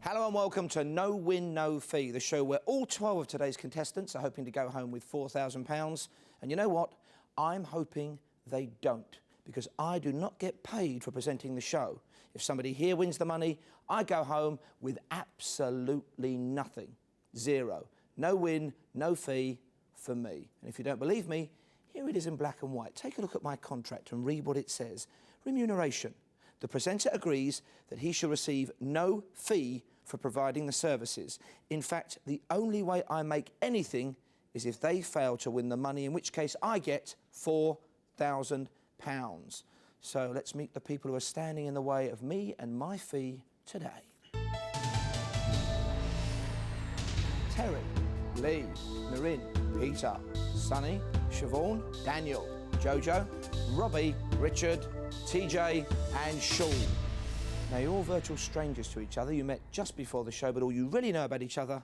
Hello and welcome to No Win, No Fee, the show where all 12 of today's contestants are hoping to go home with £4,000. And you know what? I'm hoping they don't, because I do not get paid for presenting the show. If somebody here wins the money, I go home with absolutely nothing. Zero. No win, no fee for me. And if you don't believe me, here it is in black and white. Take a look at my contract and read what it says. Remuneration. The presenter agrees that he shall receive no fee for providing the services. In fact, the only way I make anything is if they fail to win the money, in which case I get £4,000. So let's meet the people who are standing in the way of me and my fee today. Terry, Lee, Marin, Peter, Sonny, Siobhan, Daniel, Jojo, Robbie, Richard, TJ and Sean. Now, you're all virtual strangers to each other. You met just before the show, but all you really know about each other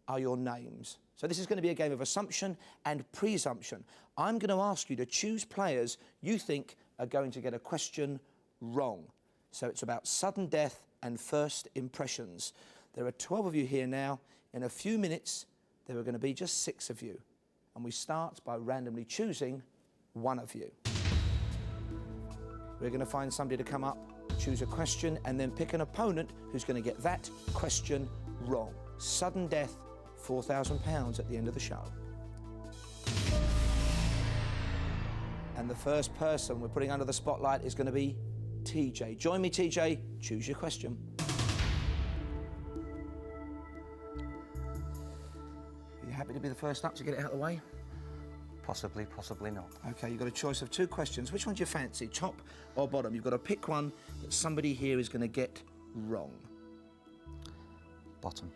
are your names. So this is going to be a game of assumption and presumption. I'm going to ask you to choose players you think are going to get a question wrong. So it's about sudden death and first impressions. There are 12 of you here now. In a few minutes, there are going to be just 6 of you. And we start by randomly choosing one of you. We're going to find somebody to come up, choose a question, and then pick an opponent who's going to get that question wrong. Sudden death, £4,000 at the end of the show. And the first person we're putting under the spotlight is going to be TJ. Join me, TJ. Choose your question. Are you happy to be the first up to get it out of the way? Possibly, possibly not. OK, you've got a choice of 2 questions. Which one do you fancy, top or bottom? You've got to pick one that somebody here is going to get wrong. Bottom.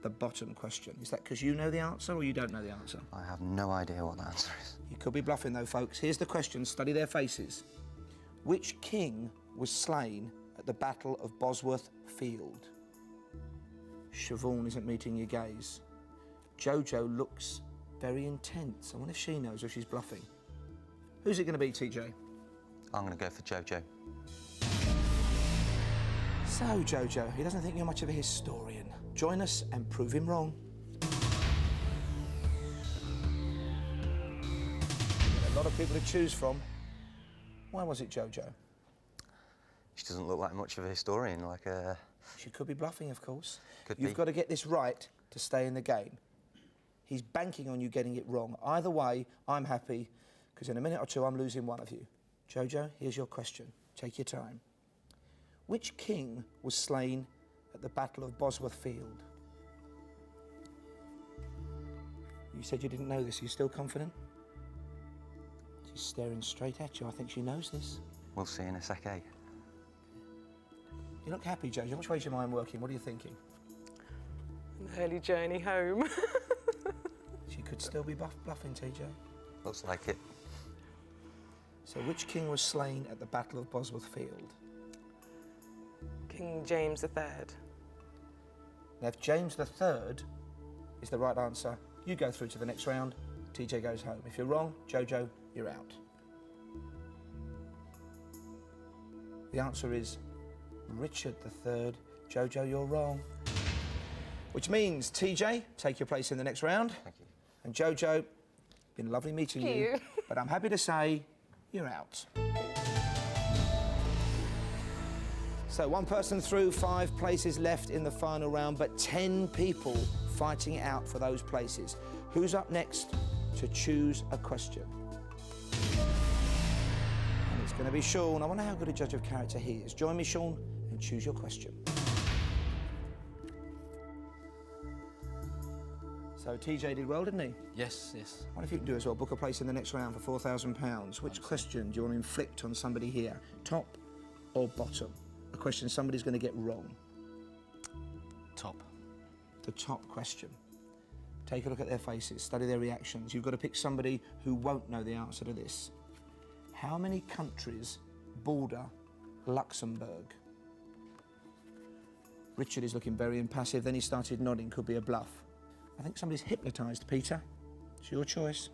The bottom question. Is that because you know the answer or you don't know the answer? I have no idea what the answer is. You could be bluffing though, folks. Here's the question. Study their faces. Which king was slain at the Battle of Bosworth Field? Siobhan isn't meeting your gaze. Jojo looks very intense. I wonder if she knows or she's bluffing. Who's it going to be, TJ? I'm going to go for Jojo. So, Jojo, he doesn't think you're much of a historian. Join us and prove him wrong. A lot of people to choose from. Why was it Jojo? She doesn't look like much of a historian, like a... She could be bluffing, of course. You've got to get this right to stay in the game. He's banking on you getting it wrong. Either way, I'm happy, because in a minute or two, I'm losing one of you. Jojo, here's your question. Take your time. Which king was slain at the Battle of Bosworth Field? You said you didn't know this. Are you still confident? She's staring straight at you. I think she knows this. We'll see in a sec, eh? You look happy, Jojo. Which way's your mind working? What are you thinking? An early journey home. She could still be bluffing, TJ. Looks like it. So which king was slain at the Battle of Bosworth Field? King James III. Now, if James III is the right answer, you go through to the next round, TJ goes home. If you're wrong, Jojo, you're out. The answer is Richard III. Jojo, you're wrong. Which means, TJ, take your place in the next round. Thank you. And Jojo, been lovely meeting you. But I'm happy to say you're out. So 1 person through, 5 places left in the final round, but 10 people fighting it out for those places. Who's up next to choose a question? And it's going to be Sean. I wonder how good a judge of character he is. Join me, Sean, and choose your question. So TJ did well, didn't he? Yes, yes. What if you can do as well? Book a place in the next round for £4,000. Which question do you want to inflict on somebody here? Top or bottom? A question somebody's going to get wrong. Top. The top question. Take a look at their faces, study their reactions. You've got to pick somebody who won't know the answer to this. How many countries border Luxembourg? Richard is looking very impassive, then he started nodding, could be a bluff. I think somebody's hypnotised, Peter. It's your choice.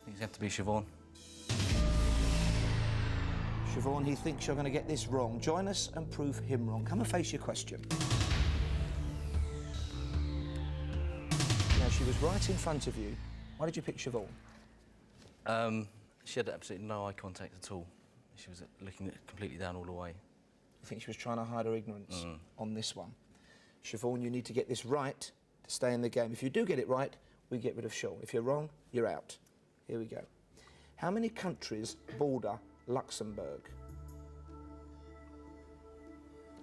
I think it's have to be Siobhan. Siobhan, he thinks you're going to get this wrong. Join us and prove him wrong. Come and face your question. She was right in front of you. Why did you pick Siobhan? She had absolutely no eye contact at all. She was looking completely down all the way. I think she was trying to hide her ignorance on this one. Siobhan, you need to get this right to stay in the game. If you do get it right, we get rid of Sean. If you're wrong, you're out. Here we go. How many countries border Luxembourg?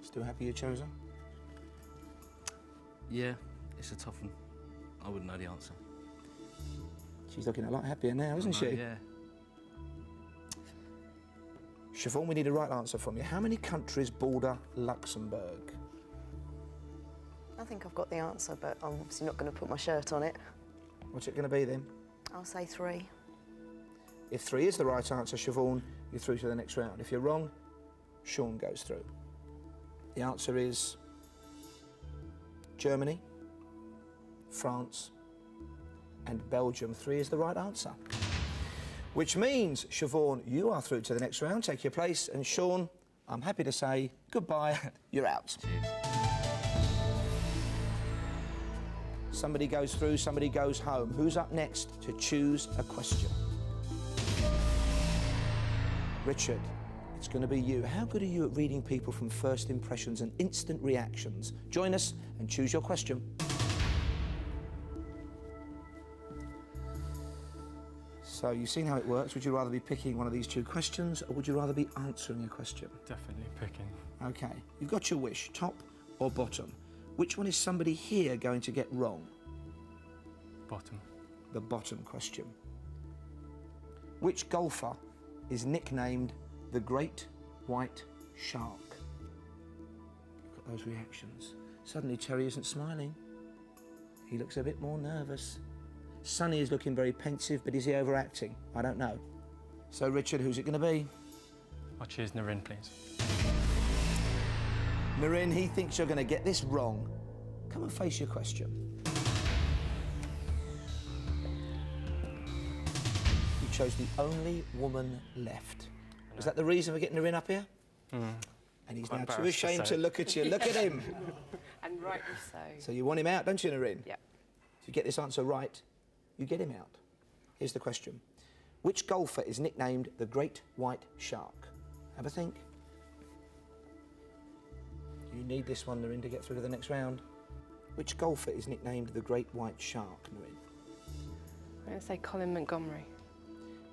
Still happy you chose her? Yeah, it's a tough one. I wouldn't know the answer. She's looking a lot happier now, isn't she? Yeah. Siobhan, we need a right answer from you. How many countries border Luxembourg? I think I've got the answer, but I'm obviously not going to put my shirt on it. What's it going to be then? I'll say 3. If 3 is the right answer, Siobhan, you're through to the next round. If you're wrong, Sean goes through. The answer is Germany, France, and Belgium. 3 is the right answer. Which means, Siobhan, you are through to the next round. Take your place. And Sean, I'm happy to say goodbye. You're out. Cheers. Somebody goes through, somebody goes home. Who's up next to choose a question? Richard, it's going to be you. How good are you at reading people from first impressions and instant reactions? Join us and choose your question. So you've seen how it works. Would you rather be picking one of these 2 questions, or would you rather be answering a question? Definitely picking. Okay, you've got your wish, top or bottom. Which one is somebody here going to get wrong? Bottom. The bottom question. Which golfer is nicknamed the Great White Shark? Look at those reactions. Suddenly Terry isn't smiling. He looks a bit more nervous. Sonny is looking very pensive, but is he overacting? I don't know. So Richard, who's it going to be? I'll choose Narin, please. Marin, he thinks you're going to get this wrong. Come and face your question. You chose the only woman left. Is that the reason for getting Narin up here? And he's Quite now too embarrassed to ashamed say. to look at you. Look at him. And rightly so. So you want him out, don't you, Narin? Yep. If you get this answer right, you get him out. Here's the question. Which golfer is nicknamed the Great White Shark? Have a think. You need this one, Narin, to get through to the next round. Which golfer is nicknamed the Great White Shark, Narin? I'm going to say Colin Montgomery.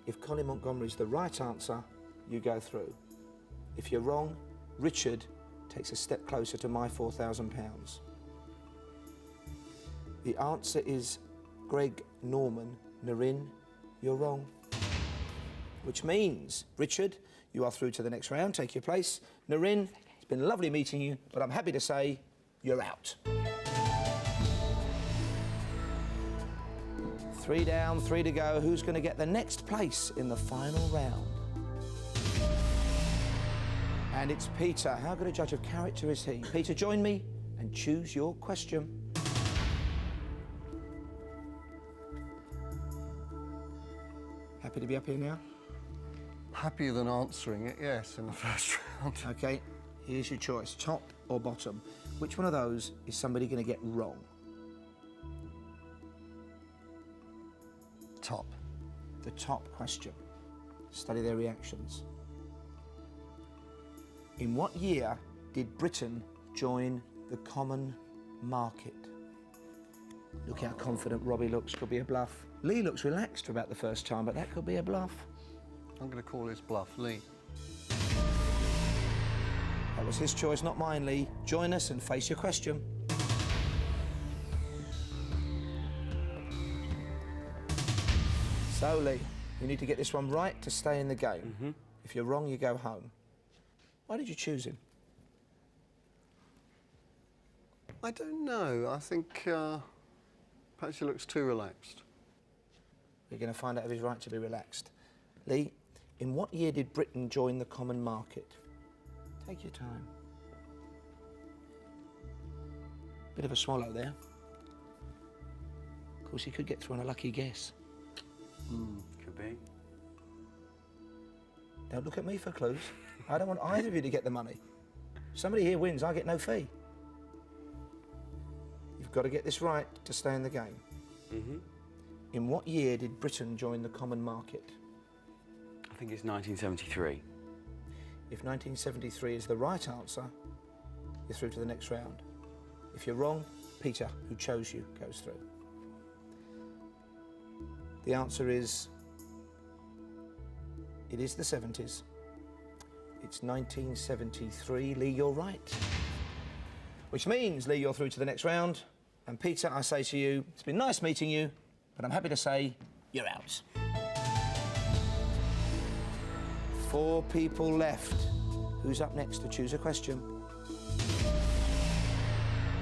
If Colin Montgomery is the right answer, you go through. If you're wrong, Richard takes a step closer to my £4,000. The answer is Greg Norman. Narin, you're wrong. Which means, Richard, you are through to the next round. Take your place. Narin, it's been lovely meeting you, but I'm happy to say you're out. 3 down, 3 to go. Who's going to get the next place in the final round? And it's Peter. How good a judge of character is he? Peter, join me and choose your question. Happy to be up here now? Happier than answering it, yes, in the first round. Okay, here's your choice, top or bottom. Which one of those is somebody going to get wrong? Top. The top question. Study their reactions. In what year did Britain join the common market? Look how confident Robbie looks, could be a bluff. Lee looks relaxed for about the first time, but that could be a bluff. I'm going to call this bluff, Lee. That was his choice, not mine, Lee. Join us and face your question. So, Lee, you need to get this one right to stay in the game. If you're wrong, you go home. Why did you choose him? I don't know. I think perhaps he looks too relaxed. We're going to find out if he's right to be relaxed. Lee, in what year did Britain join the common market? Take your time. Bit of a swallow there. Of course, he could get through on a lucky guess. Could be. Don't look at me for clues. I don't want either of you to get the money. If somebody here wins, I get no fee. You've got to get this right to stay in the game. In what year did Britain join the common market? I think it's 1973. If 1973 is the right answer, you're through to the next round. If you're wrong, Peter, who chose you, goes through. The answer is, it is the 70s. It's 1973. Lee, you're right. Which means, Lee, you're through to the next round. And Peter, I say to you, it's been nice meeting you, but I'm happy to say, you're out. 4 people left. Who's up next to choose a question?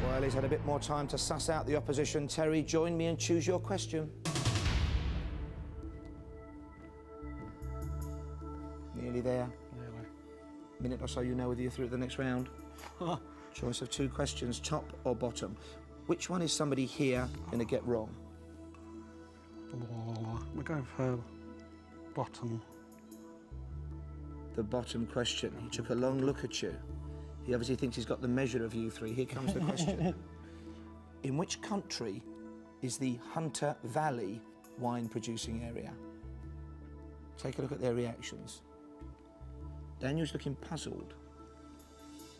Well, he's had a bit more time to suss out the opposition. Terry, join me and choose your question. Nearly there. Nearly. Minute or so, you know whether you're through to the next round. Choice of 2 questions, top or bottom. Which one is somebody here going to get wrong? We're going for bottom. The bottom question. He took a long look at you. He obviously thinks he's got the measure of you 3. Here comes the question. In which country is the Hunter Valley wine-producing area? Take a look at their reactions. Daniel's looking puzzled.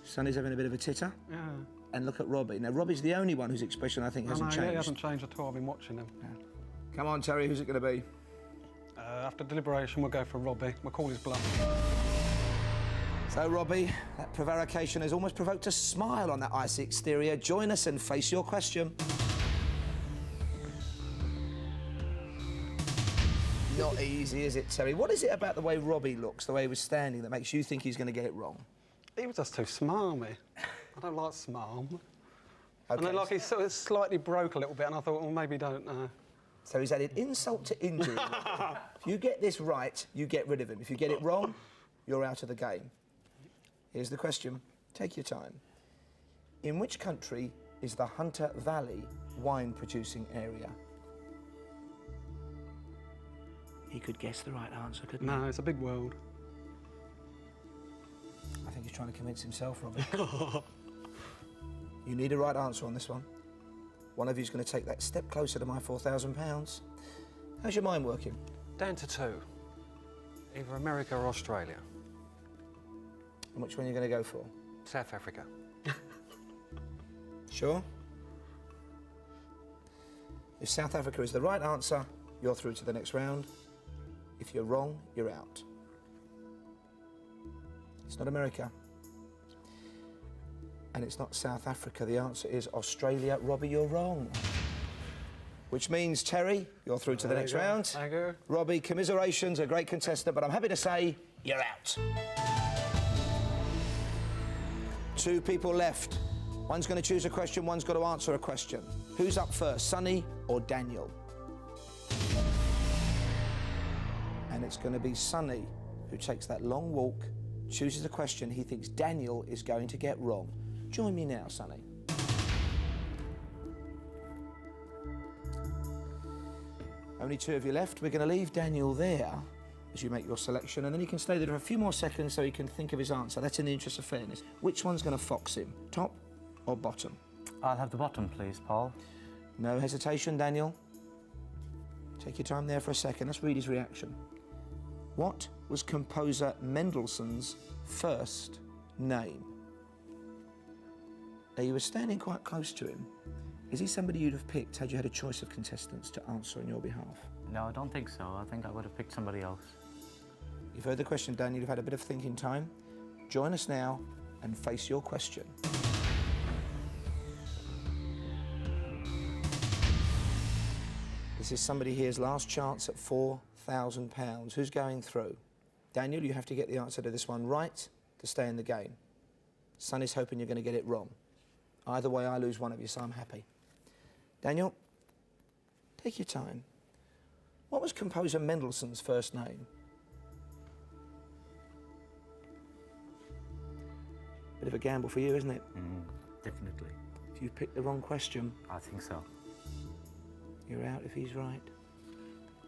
Sonny's having a bit of a titter. Yeah. And look at Robbie. Now, Robbie's the only one whose expression I think hasn't changed. He hasn't changed at all. I've been watching him. Yeah. Come on, Terry, who's it going to be? After deliberation, we'll go for Robbie. We'll call his bluff. So, Robbie, that prevarication has almost provoked a smile on that icy exterior. Join us and face your question. Not easy, is it, Terry? What is it about the way Robbie looks, the way he was standing, that makes you think he's going to get it wrong? He was just too smarmy. I don't like smarm. Okay. And then, like, he sort of slightly broke a little bit, and I thought, well, maybe don't. So he's added insult to injury. If you get this right, you get rid of him. If you get it wrong, you're out of the game. Here's the question. Take your time. In which country is the Hunter Valley wine-producing area? He could guess the right answer, couldn't he? No, it's a big world. I think he's trying to convince himself, Robbie. You need a right answer on this one. One of you's going to take that step closer to my £4,000. How's your mind working? Down to 2. Either America or Australia. And which one are you going to go for? South Africa. Sure? If South Africa is the right answer, you're through to the next round. If you're wrong, you're out. It's not America. And it's not South Africa. The answer is Australia. Robbie, you're wrong. Which means, Terry, you're through to the next round. Thank you. Robbie, commiserations, a great contestant, but I'm happy to say you're out. 2 people left. One's going to choose a question, one's got to answer a question. Who's up first, Sonny or Daniel? And it's going to be Sonny who takes that long walk, chooses a question he thinks Daniel is going to get wrong. Join me now, Sonny. Only 2 of you left. We're going to leave Daniel there as you make your selection, and then he can stay there for a few more seconds so he can think of his answer. That's in the interest of fairness. Which one's going to fox him, top or bottom? I'll have the bottom, please, Paul. No hesitation, Daniel. Take your time there for a second. Let's read his reaction. What was composer Mendelssohn's first name? Now, you were standing quite close to him. Is he somebody you'd have picked had you had a choice of contestants to answer on your behalf? No, I don't think so. I think I would have picked somebody else. You've heard the question, Daniel. You've had a bit of thinking time. Join us now and face your question. This is somebody here's last chance at £4,000. Who's going through? Daniel, you have to get the answer to this one right to stay in the game. Sonny's hoping you're going to get it wrong. Either way, I lose one of you, so I'm happy. Daniel, take your time. What was composer Mendelssohn's first name? Bit of a gamble for you, isn't it? Definitely. If you picked the wrong question, I think so. you're out if he's right.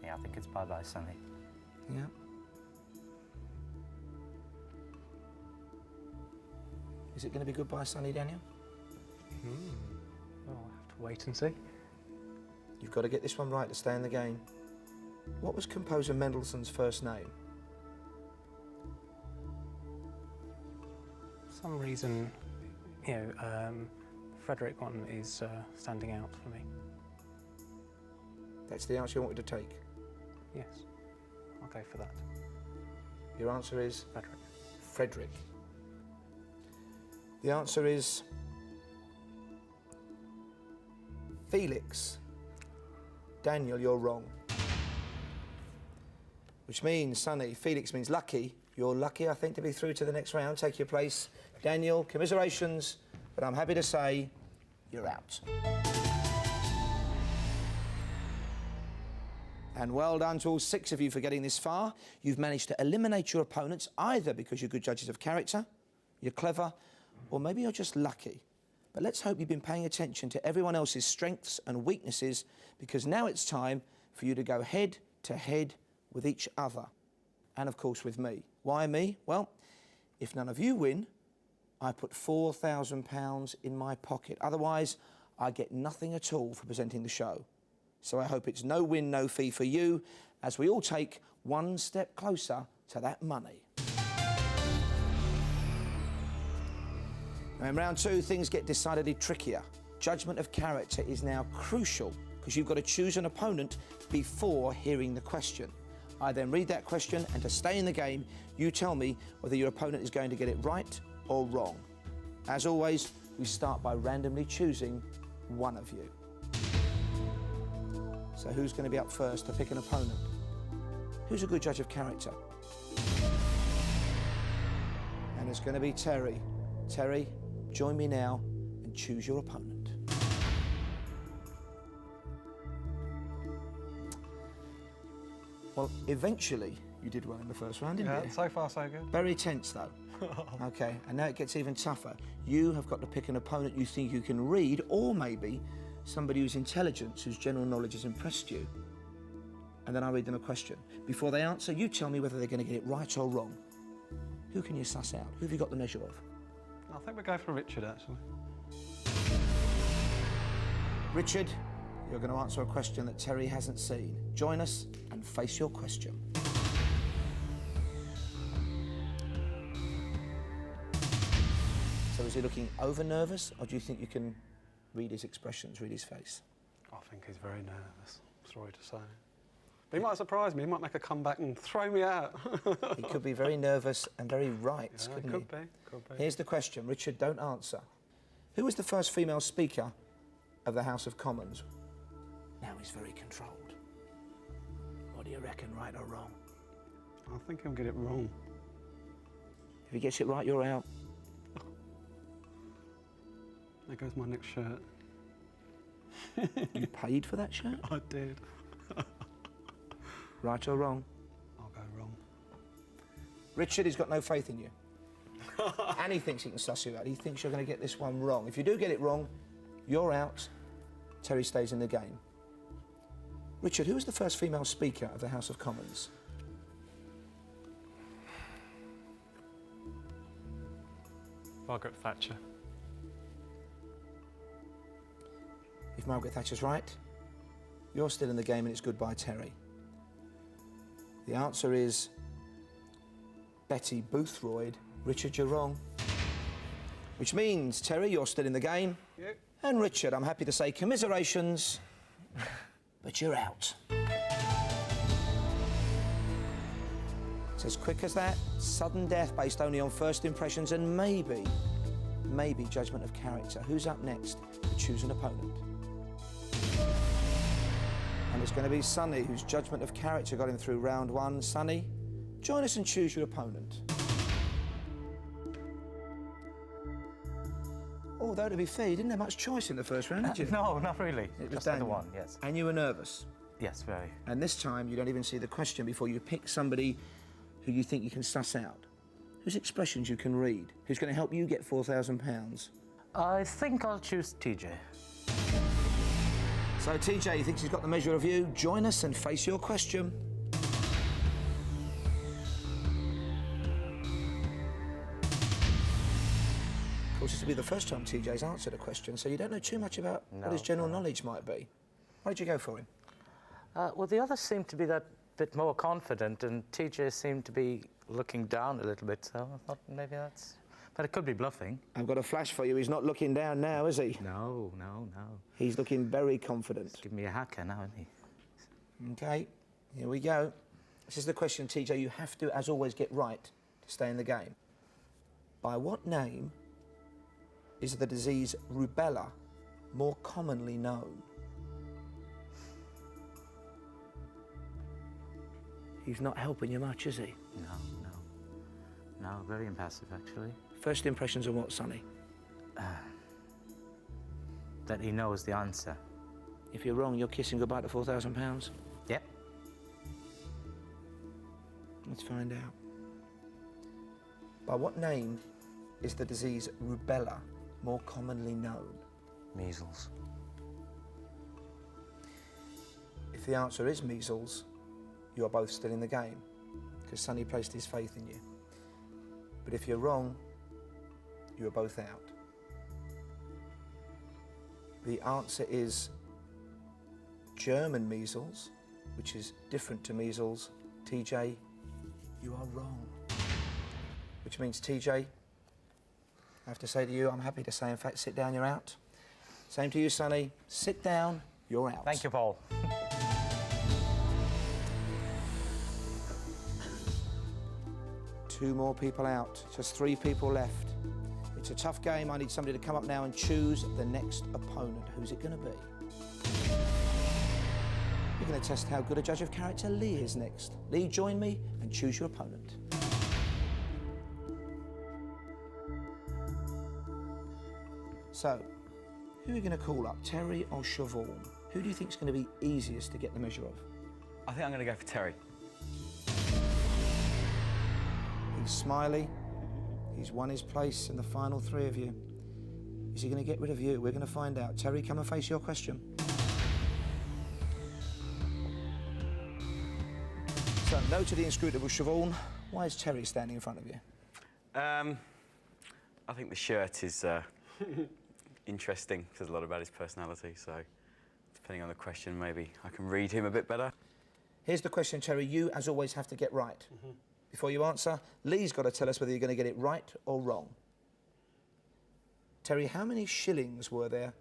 Yeah, I think it's bye-bye, Sonny. Yeah. Is it going to be goodbye, Sonny, Daniel? Well, I'll have to wait and see. You've got to get this one right to stay in the game. What was composer Mendelssohn's first name? For some reason, you know, Frederick one is standing out for me. That's the answer you wanted to take. Yes, I'll go for that. Your answer is? Frederick. Frederick. The answer is Felix. Daniel, you're wrong. Which means, Sonny, Felix means lucky. You're lucky, I think, to be through to the next round. Take your place. Daniel, commiserations, but I'm happy to say you're out. And well done to all 6 of you for getting this far. You've managed to eliminate your opponents, either because you're good judges of character, you're clever, or maybe you're just lucky. But let's hope you've been paying attention to everyone else's strengths and weaknesses, because now it's time for you to go head to head with each other. And of course with me. Why me? Well, if none of you win, I put £4,000 in my pocket. Otherwise, I get nothing at all for presenting the show. So I hope it's no win, no fee for you, as we all take one step closer to that money. Now in round 2, things get decidedly trickier. Judgment of character is now crucial, because you've got to choose an opponent before hearing the question. I then read that question, and to stay in the game, you tell me whether your opponent is going to get it right or wrong. As always, we start by randomly choosing one of you. So who's going to be up first to pick an opponent? Who's a good judge of character? And it's going to be Terry. Terry, join me now and choose your opponent. Well, eventually you did well in the first round, didn't you? So far so good. Very tense, though. OK, and now it gets even tougher. You have got to pick an opponent you think you can read, or maybe somebody whose intelligence, whose general knowledge has impressed you. And then I read them a question. Before they answer, you tell me whether they're going to get it right or wrong. Who can you suss out? Who have you got the measure of? I think we'll go for Richard, actually. Richard, you're going to answer a question that Terry hasn't seen. Join us and face your question. So is he looking over nervous, or do you think you can read his expressions, read his face? I think he's very nervous. Sorry to say. But he might surprise me. He might make a comeback and throw me out. He could be very nervous and very right, Yeah, couldn't could he? be, could be. Here's the question. Richard, don't answer. Who was the first female speaker of the House of Commons? Now he's very controlled. What do you reckon, right or wrong? I think he'll get it wrong. If he gets it right, you're out. There goes my next shirt. You paid for that shirt? I did. Right or wrong? I'll go wrong. Richard has got no faith in you. And he thinks he can suss you out. He thinks you're going to get this one wrong. If you do get it wrong, you're out. Terry stays in the game. Richard, who was the first female speaker of the House of Commons? Margaret Thatcher. If Margaret Thatcher's right, you're still in the game and it's goodbye, Terry. The answer is Betty Boothroyd. Richard, you're wrong. Which means, Terry, you're still in the game. Yep. And Richard, I'm happy to say commiserations, but you're out. It's as quick as that. Sudden death based only on first impressions and maybe judgment of character. Who's up next to choose an opponent? And it's going to be Sonny, whose judgment of character got him through round 1. Sonny, join us and choose your opponent. Although, to be fair, you didn't have much choice in the first round, did you? No, not really. It was Just the Daniel. one, yes. And you were nervous. Yes, very. And this time, you don't even see the question before you pick somebody who you think you can suss out, whose expressions you can read, who's going to help you get £4,000. I think I'll choose TJ. So, TJ, thinks he's got the measure of you. Join us and face your question. Of course, this will be the first time TJ's answered a question, so you don't know too much about what his general knowledge might be. Why did you go for him? Well, the others seemed to be that bit more confident, and TJ seemed to be looking down a little bit, so I thought maybe that's... But it could be bluffing. I've got a flash for you. He's not looking down now, is he? No, no, no. He's looking very confident. He's giving me a hacker now, isn't he? OK, here we go. This is the question, TJ, you have to, as always, get right to stay in the game. By what name is the disease rubella more commonly known? He's not helping you much, is he? No, no. No, very impassive, actually. First impressions of what, Sonny? That he knows the answer. If you're wrong, you're kissing goodbye to £4,000. Yep. Let's find out. By what name is the disease rubella more commonly known? Measles. If the answer is measles, you are both still in the game, because Sonny placed his faith in you. But if you're wrong, you are both out. The answer is German measles, which is different to measles. TJ, you are wrong. Which means, TJ, I have to say to you, I'm happy to say, in fact, sit down, you're out. Same to you, Sonny. Sit down, you're out. Thank you, Paul. Two more people out, just 3 people left. It's a tough game. I need somebody to come up now and choose the next opponent. Who's it going to be? We're going to test how good a judge of character Lee is next. Lee, join me and choose your opponent. So, who are you going to call up, Terry or Siobhan? Who do you think is going to be easiest to get the measure of? I think I'm going to go for Terry. He's smiley. He's won his place in the final 3 of you. Is he going to get rid of you? We're going to find out. Terry, come and face your question. So, no to the inscrutable Siobhan. Why is Terry standing in front of you? I think the shirt is interesting. Says a lot about his personality, so depending on the question, maybe I can read him a bit better. Here's the question, Terry. You, as always, have to get right. Before you answer, Lee's got to tell us whether you're going to get it right or wrong. Terry, how many shillings were there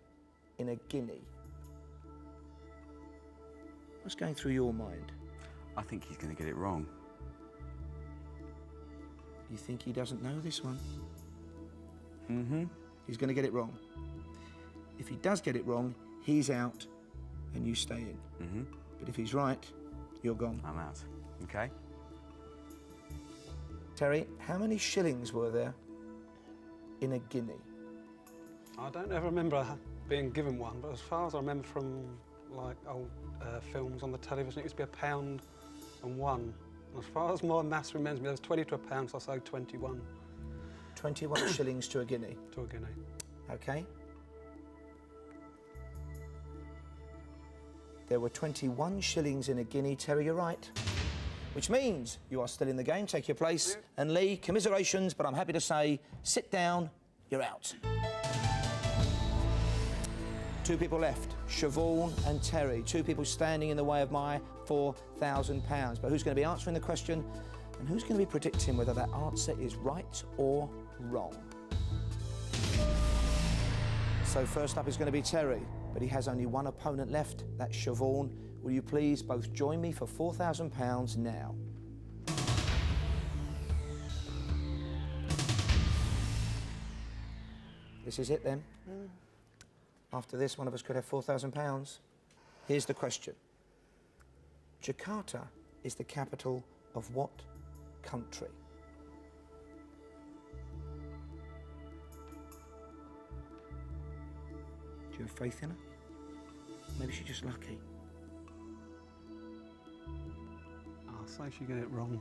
in a guinea? What's going through your mind? I think he's going to get it wrong. You think he doesn't know this one? Mm-hmm. He's going to get it wrong. If he does get it wrong, he's out and you stay in. Mm-hmm. But if he's right, you're gone. I'm out. OK. Terry, how many shillings were there in a guinea? I don't ever remember being given one, but as far as I remember from like old films on the television, it used to be £1 and 1. And as far as my maths reminds me, there was 20 to £1, so I say 21. 21 shillings to a guinea. To a guinea. OK. There were 21 shillings in a guinea. Terry, you're right. Which means you are still in the game. Take your place. And Lee, commiserations, but I'm happy to say, sit down, you're out. 2 people left, Siobhan and Terry. 2 people standing in the way of my £4,000. But who's going to be answering the question and who's going to be predicting whether that answer is right or wrong? So first up is going to be Terry, but he has only one opponent left. That's Siobhan. Will you please both join me for £4,000 now? This is it then? After this, one of us could have £4,000. Here's the question. Jakarta is the capital of what country? Do you have faith in her? Maybe she's just lucky. I'll say she get it wrong.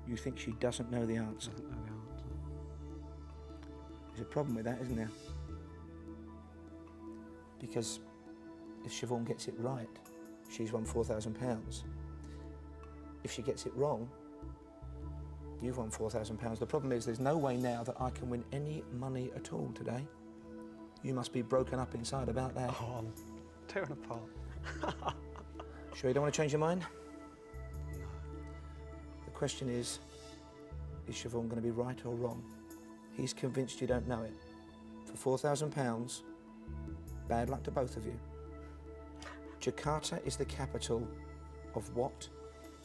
You think she doesn't know the answer? Doesn't know the answer. There's a problem with that, isn't there? Because if Siobhan gets it right, she's won £4,000. If she gets it wrong, you've won £4,000. The problem is there's no way now that I can win any money at all today. You must be broken up inside about that. Oh, tearing apart. Sure you don't want to change your mind? The question is Siobhan going to be right or wrong? He's convinced you don't know it. For £4,000, bad luck to both of you. Jakarta is the capital of what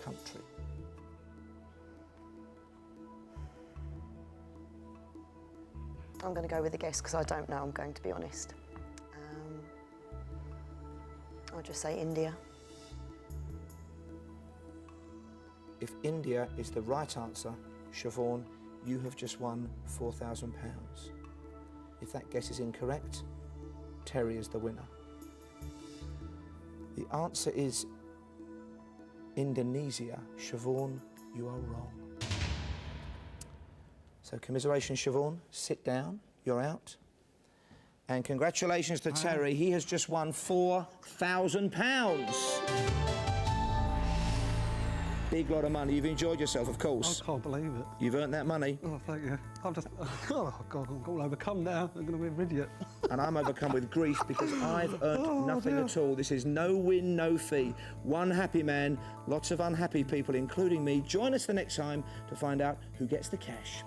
country? I'm going to go with a guess because I don't know, I'm going to be honest. I'll just say India. If India is the right answer, Siobhan, you have just won £4,000. If that guess is incorrect, Terry is the winner. The answer is Indonesia. Siobhan, you are wrong. So commiserations, Siobhan. Sit down. You're out. And congratulations to Terry. He has just won £4,000. Big lot of money. You've enjoyed yourself, of course. I can't believe it. You've earned that money. Oh, thank you. I'm just, oh God, I'm all overcome now. I'm going to be an idiot. And I'm overcome with grief because I've earned nothing at all. This is no win, no fee. One happy man, lots of unhappy people, including me. Join us the next time to find out who gets the cash.